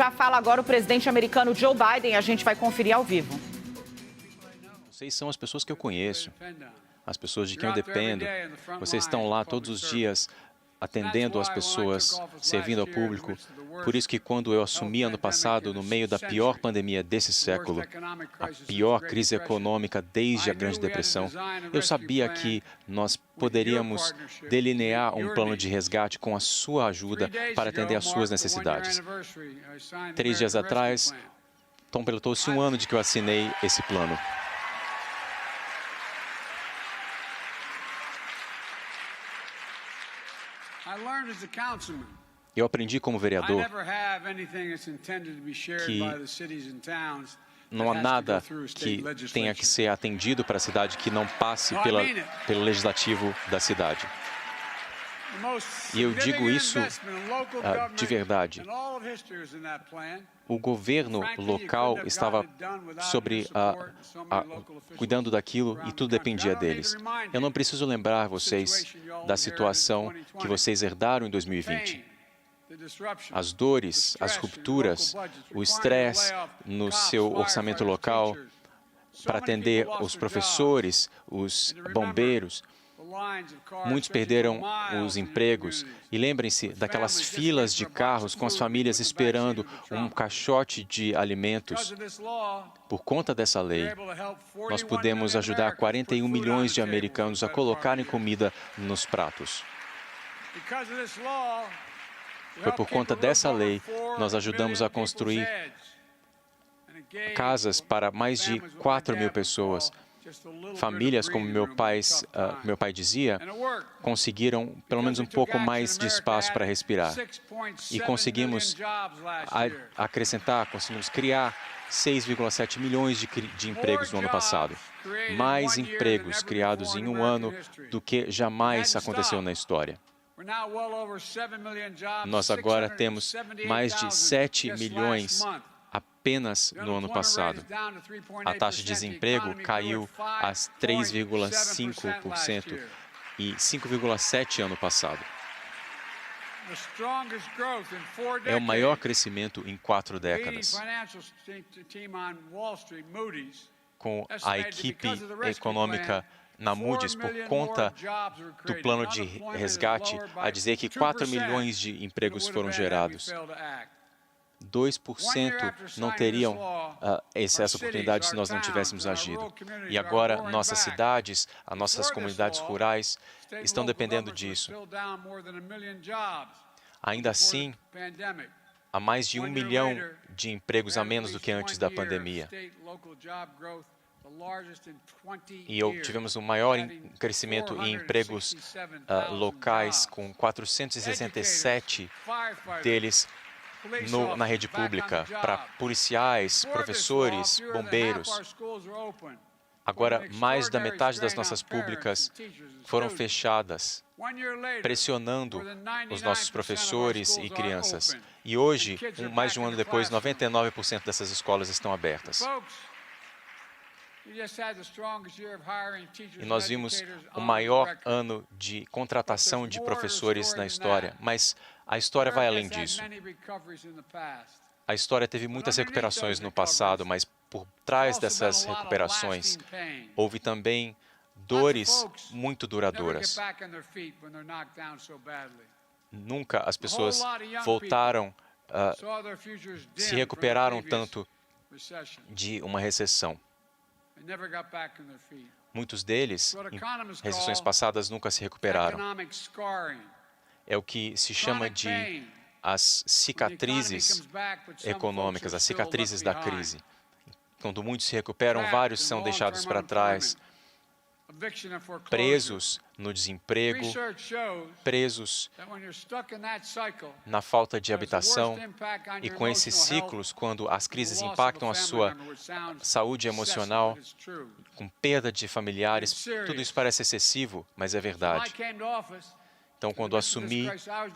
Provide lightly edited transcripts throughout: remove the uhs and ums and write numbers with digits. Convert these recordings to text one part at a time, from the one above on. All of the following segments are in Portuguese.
Já fala agora o presidente americano Joe Biden, a gente vai conferir ao vivo. Vocês são as pessoas que eu conheço, as pessoas de quem eu dependo. Vocês estão lá todos os dias atendendo as pessoas, servindo ao público. Por isso que quando eu assumi ano passado, no meio da pior pandemia desse século, a pior crise econômica desde a Grande Depressão, eu sabia que nós poderíamos delinear um plano de resgate com a sua ajuda para atender às suas necessidades. 3 dias atrás, completou-se 1 ano de que eu assinei esse plano. Eu aprendi como vereador que não há nada que tenha que ser atendido para a cidade que não passe pelo legislativo da cidade. E eu digo isso de verdade. O governo local estava cuidando daquilo e tudo dependia deles. Eu não preciso lembrar vocês da situação que vocês herdaram em 2020. As dores, as rupturas, o estresse no seu orçamento local para atender os professores, os bombeiros. Muitos perderam os empregos e lembrem-se daquelas filas de carros com as famílias esperando um caixote de alimentos. Por conta dessa lei, nós pudemos ajudar 41 milhões de americanos a colocarem comida nos pratos. Foi por conta dessa lei, nós ajudamos a construir casas para mais de 4 mil pessoas. Famílias, como meu pai dizia, conseguiram pelo menos um pouco mais de espaço para respirar. E conseguimos conseguimos criar 6,7 milhões de empregos no ano passado. Mais empregos criados em 1 ano do que jamais aconteceu na história. Nós agora temos mais de 7 milhões apenas no ano passado. A taxa de desemprego caiu a 3,5% e 5,7% ano passado. É o maior crescimento em 4 décadas. Com a equipe econômica na Moody's, por conta do plano de resgate, a dizer que 4 milhões de empregos foram gerados. 2% não teriam essa oportunidade se nós não tivéssemos agido. E agora, nossas cidades, as nossas comunidades rurais estão dependendo disso. Ainda assim, há mais de 1 milhão de empregos a menos do que antes da pandemia. E tivemos um maior crescimento em empregos locais, com 467 deles na rede pública, para policiais, professores, bombeiros. Agora, mais da metade das nossas públicas foram fechadas, pressionando os nossos professores e crianças. E hoje, mais de 1 ano depois, 99% dessas escolas estão abertas. E nós vimos o maior ano de contratação de professores na história, mas a história vai além disso. A história teve muitas recuperações no passado, mas por trás dessas recuperações, houve também dores muito duradouras. Nunca as pessoas se recuperaram tanto de uma recessão. Muitos deles, em recessões passadas, nunca se recuperaram. É o que se chama de as cicatrizes econômicas, as cicatrizes da crise. Quando muitos se recuperam, vários são deixados para trás, presos no desemprego, presos na falta de habitação. E com esses ciclos, quando as crises impactam a sua saúde emocional, com perda de familiares, tudo isso parece excessivo, mas é verdade. Então, quando assumi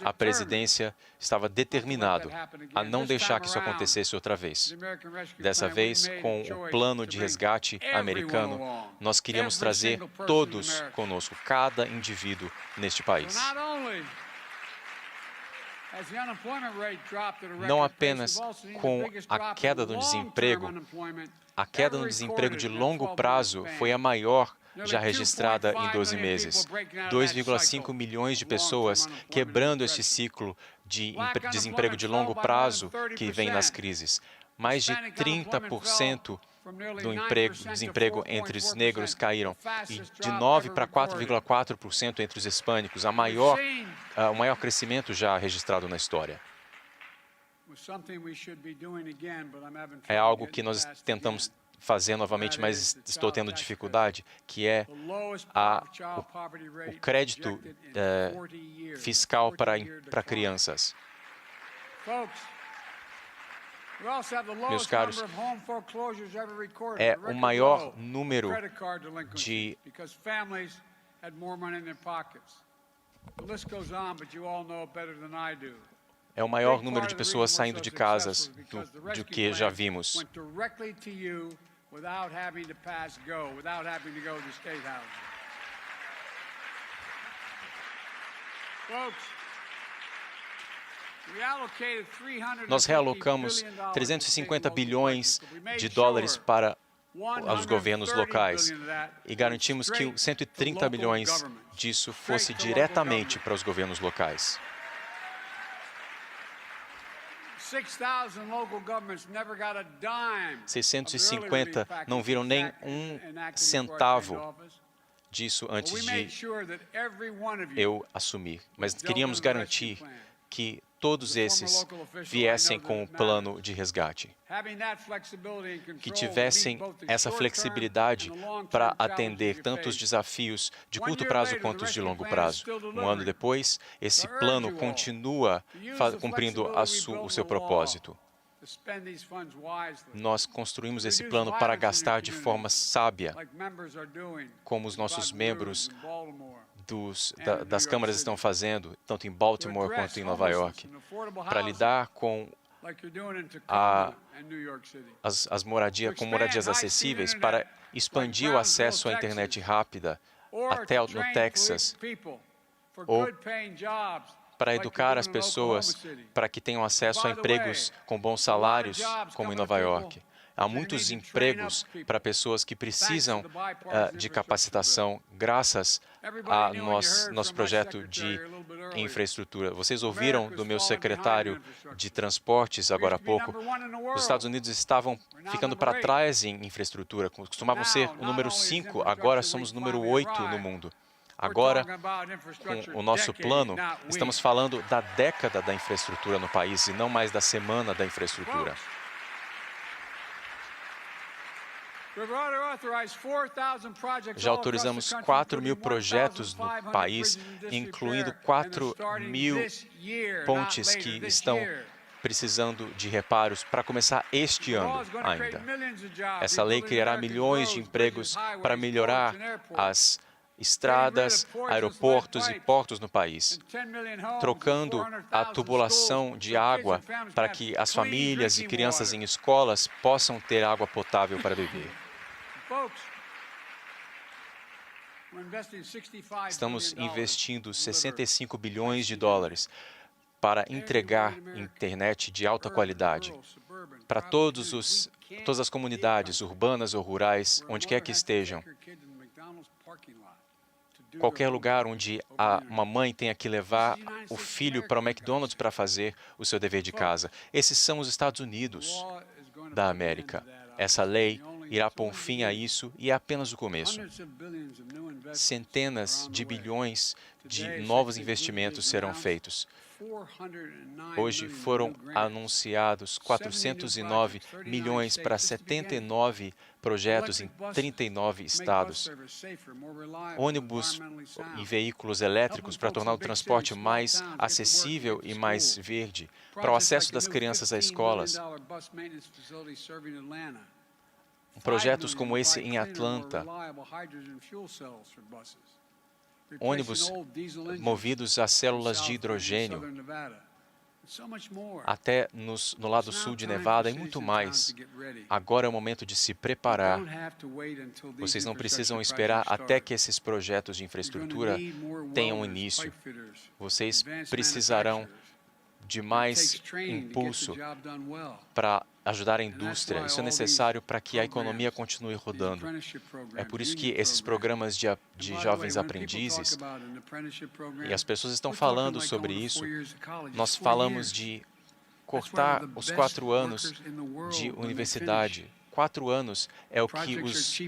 a presidência, estava determinado a não deixar que isso acontecesse outra vez. Dessa vez, com o plano de resgate americano, nós queríamos trazer todos conosco, cada indivíduo neste país. Não apenas com a queda do desemprego, a queda no desemprego de longo prazo foi a maior já registrada em 12 meses. 2,5 milhões de pessoas quebrando este ciclo de desemprego de longo prazo que vem nas crises. Mais de 30% do desemprego entre os negros caíram, e de 9 para 4,4% entre os hispânicos, o maior crescimento já registrado na história. É algo que nós tentamos fazer novamente, mas estou tendo dificuldade, que é o crédito fiscal para crianças. Meus caros, é o maior número de pessoas saindo de casas do que já vimos. Nós realocamos 350 bilhões de dólares para os governos locais e garantimos que 130 bilhões disso fosse diretamente para os governos locais. 650 não viram nem um centavo disso antes de eu assumir, mas queríamos garantir que todos esses viessem com o plano de resgate, que tivessem essa flexibilidade para atender tanto os desafios de curto prazo quanto os de longo prazo. Um ano depois, esse plano continua cumprindo o seu propósito. Nós construímos esse plano para gastar de forma sábia, como os nossos membros das câmaras estão fazendo, tanto em Baltimore quanto em Nova York, para lidar com moradias acessíveis, para expandir o acesso à internet rápida até no Texas, ou para educar as pessoas para que tenham acesso a empregos com bons salários, como em Nova York. Há muitos empregos para pessoas que precisam de capacitação, graças ao nosso projeto de infraestrutura. Vocês ouviram do meu secretário de transportes agora há pouco. Os Estados Unidos estavam ficando para trás em infraestrutura. Costumavam ser o número 5, agora somos o número 8 no mundo. Agora, com o nosso plano, estamos falando da década da infraestrutura no país e não mais da semana da infraestrutura. Já autorizamos 4.000 projetos no país, incluindo 4.000 pontes que estão precisando de reparos para começar este ano ainda. Essa lei criará milhões de empregos para melhorar as estradas, aeroportos e portos no país, trocando a tubulação de água para que as famílias e crianças em escolas possam ter água potável para beber. Estamos investindo 65 bilhões de dólares para entregar internet de alta qualidade para todas as comunidades urbanas ou rurais, onde quer que estejam. Qualquer lugar onde uma mãe tenha que levar o filho para o McDonald's para fazer o seu dever de casa. Esses são os Estados Unidos da América. Essa lei irá pôr um fim a isso e é apenas o começo. Centenas de bilhões de novos investimentos serão feitos. Hoje foram anunciados 409 milhões para 79 projetos em 39 estados. Ônibus e veículos elétricos para tornar o transporte mais acessível e mais verde, para o acesso das crianças às escolas. Projetos como esse em Atlanta, ônibus movidos a células de hidrogênio, até no lado sul de Nevada e muito mais. Agora é o momento de se preparar. Vocês não precisam esperar até que esses projetos de infraestrutura tenham início. Vocês precisarão de mais impulso para ajudar a indústria. Isso é necessário para que a economia continue rodando. É por isso que esses programas de jovens aprendizes, e as pessoas estão falando sobre isso, nós falamos de cortar os 4 anos de universidade. 4 anos é o que os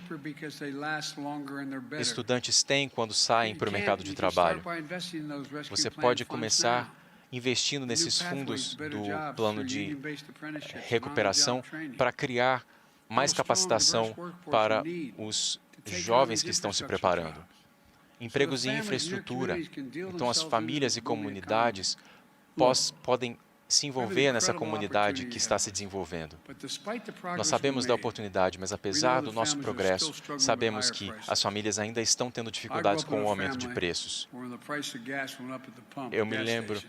estudantes têm quando saem para o mercado de trabalho. Você pode começar investindo nesses fundos do plano de recuperação para criar mais capacitação para os jovens que estão se preparando. Empregos em infraestrutura. Então, as famílias e comunidades podem se envolver nessa comunidade que está se desenvolvendo. Nós sabemos da oportunidade, mas apesar do nosso progresso, sabemos que as famílias ainda estão tendo dificuldades com o aumento de preços. Eu me lembro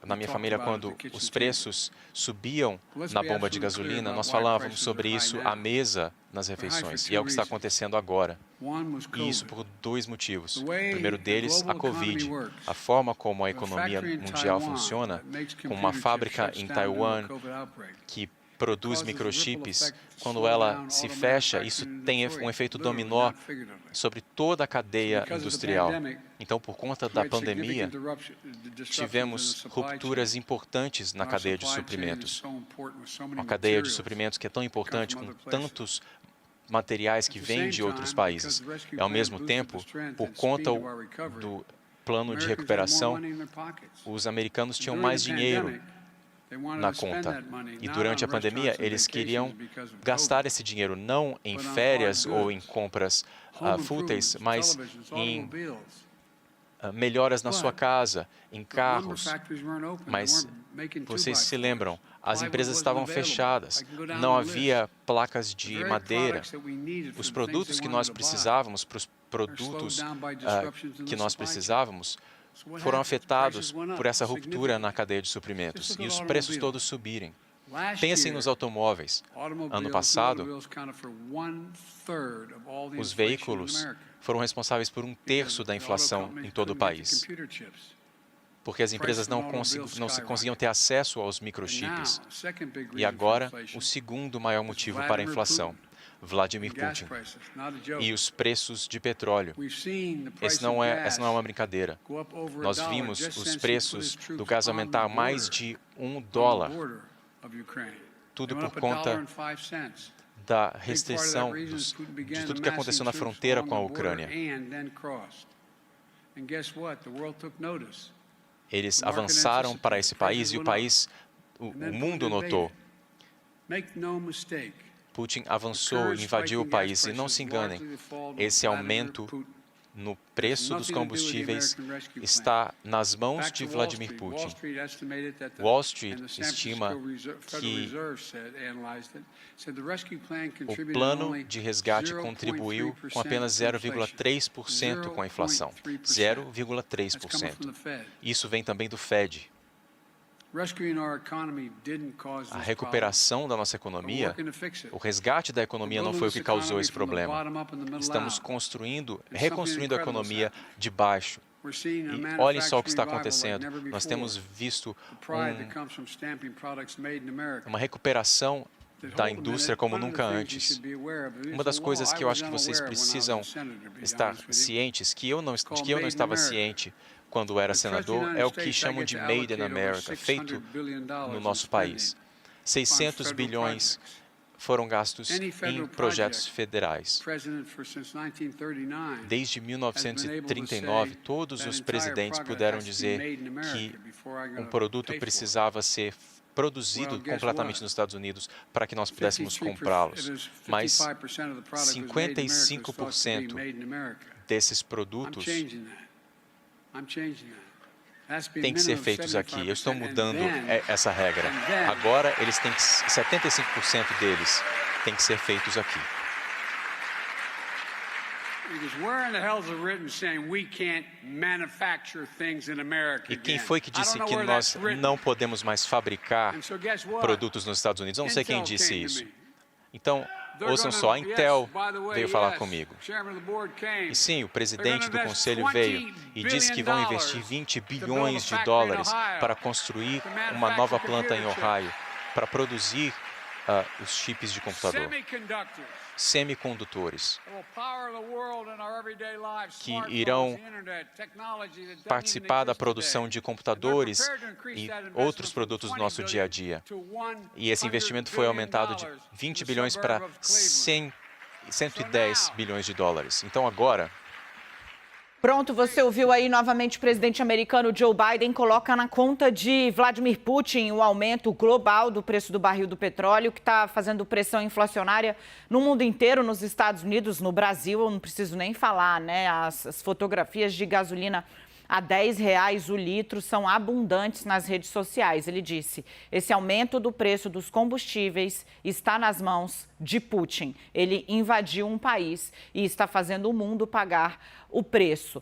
na minha família, quando os preços subiam na bomba de gasolina, nós falávamos sobre isso à mesa nas refeições. E é o que está acontecendo agora. E isso por 2 motivos. O primeiro deles, a Covid. A forma como a economia mundial funciona, com uma fábrica em Taiwan que produz microchips, quando ela se fecha, isso tem um efeito dominó sobre toda a cadeia industrial. Então, por conta da pandemia, tivemos rupturas importantes na cadeia de suprimentos. Uma cadeia de suprimentos que é tão importante, com tantos materiais que vêm de outros países. E, ao mesmo tempo, por conta do plano de recuperação, os americanos tinham mais dinheiro na conta. E durante a pandemia, eles queriam gastar esse dinheiro não em férias ou em compras fúteis, mas em melhoras na sua casa, em carros. Mas vocês se lembram, as empresas estavam fechadas, não havia placas de madeira. Os produtos que nós precisávamos, para os produtos que nós precisávamos, foram afetados por essa ruptura na cadeia de suprimentos e os preços todos subirem. Pensem nos automóveis. Ano passado, os veículos foram responsáveis por 1/3 da inflação em todo o país, porque as empresas não conseguiam ter acesso aos microchips. E agora, o segundo maior motivo para a inflação, Vladimir Putin e os preços de petróleo. Essa não é uma brincadeira. Nós vimos os preços do gás aumentar mais de $1. Tudo por conta da restrição de tudo que aconteceu na fronteira com a Ucrânia. Eles avançaram para esse país e o mundo notou. Putin avançou e invadiu o país. E não se enganem, esse aumento no preço dos combustíveis está nas mãos de Vladimir Putin. Wall Street estima que o plano de resgate contribuiu com apenas 0,3% com a inflação. 0,3%. Isso vem também do Fed. A recuperação da nossa economia, o resgate da economia não foi o que causou esse problema. Estamos reconstruindo a economia de baixo. E olhem só o que está acontecendo. Nós temos visto uma recuperação da indústria como nunca antes. Uma das coisas que eu acho que vocês precisam estar cientes, de que eu não estava ciente quando era senador, é o que chamam de Made in America, feito no nosso país. 600 bilhões foram gastos em projetos federais. Desde 1939, todos os presidentes puderam dizer que um produto precisava ser produzido completamente nos Estados Unidos para que nós pudéssemos comprá-los. Mas 55% desses produtos têm que ser feitos aqui. Eu estou mudando essa regra. Agora, 75% deles têm que ser feitos aqui. E quem foi que disse que nós não podemos mais fabricar produtos nos Estados Unidos? Eu não sei quem disse isso. Então, Ouçam só, a Intel veio falar comigo. E sim, o presidente do conselho veio e disse que vão investir 20 bilhões de dólares para construir uma nova planta em Ohio, para produzir os chips de computador, semicondutores, que irão participar da produção de computadores e outros produtos do nosso dia a dia. E esse investimento foi aumentado de 20 bilhões para 110 bilhões de dólares. Então agora... Pronto, você ouviu aí novamente o presidente americano Joe Biden coloca na conta de Vladimir Putin o aumento global do preço do barril do petróleo, que está fazendo pressão inflacionária no mundo inteiro, nos Estados Unidos, no Brasil, eu não preciso nem falar, né? As fotografias de gasolina a R$10 o litro são abundantes nas redes sociais. Ele disse, esse aumento do preço dos combustíveis está nas mãos de Putin. Ele invadiu um país e está fazendo o mundo pagar o preço.